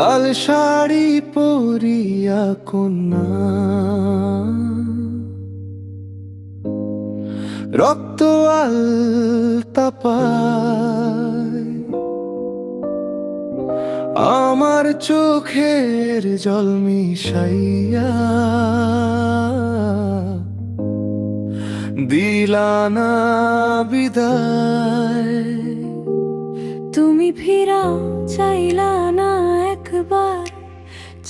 লাল শাড়ি পরিয়া কন্যা, রক্ত আলতা পায় আমার চোখের জল মিশাইয়া, দিলানা বিদায়। তুমি ফিরাও চাইলা না একবার,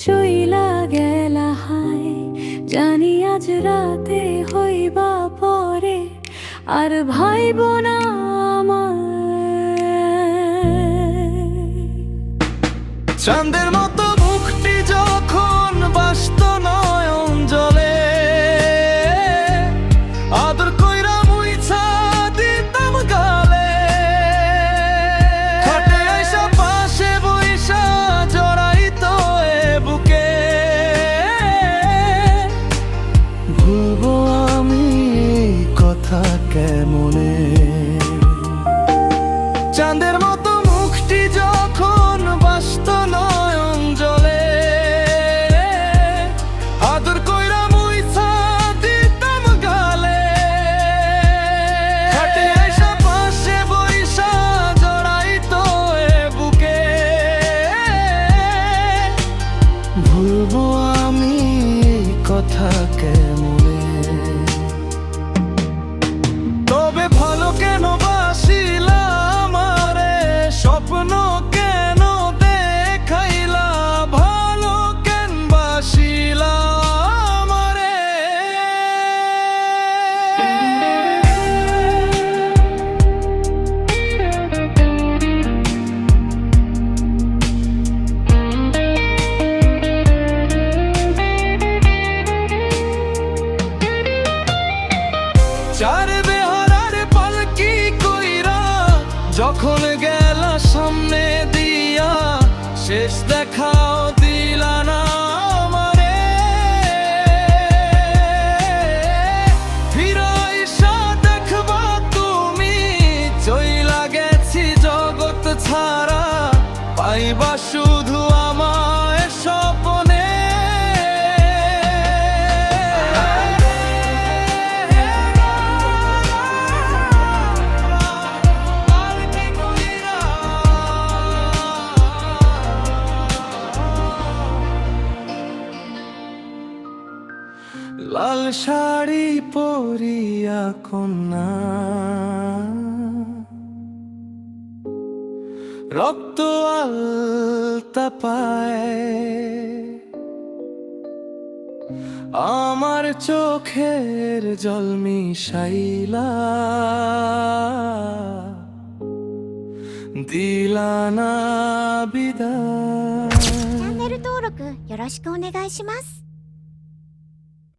চইলা গেলা হায়। জানি আজ রাতে হইবা পরে, আর ভাইব না চাঁদের মতো মুখটি যখন বাসত নয়ন জলে, আদর কইরা মুইছা দিতাম গালে। খাটে আইসা পাশে বইসা জড়াইতো এ বুকে, ভুলবো আমি এই কথা কেমনে। চাঁদের মতো মুখটি যখন বাসত নয়ন জলে, আদর কইরা মুইছা দিতাম গালে। খাটে আইসা পাশে বইসা জড়াইতো এ বুকে, ভুলবো আমি এই কথা কেমনে। তবে ভালো কেন বাসিলা আমারে, স্বপ্ন কেন দেখাইলা, ভালো কেন বাসিলা আমারে। চার বেহারার পালকি কইরা যখন গেলা সামনে দিয়া, শেষ দেখাও দিলা না আমারে। ফিরাইসা দেখবা তুমি চইলা গেছি জগৎ ছাড়া, পাইবা শুধু আমায় স্বপ্নে। লাল শাড়ি পরিয়া কন্যা, রক্ত আলতা পায় আমার চোখের জল মিশাইলা, দিলানা বিদায়।チャンネル登録よろしくお願いします。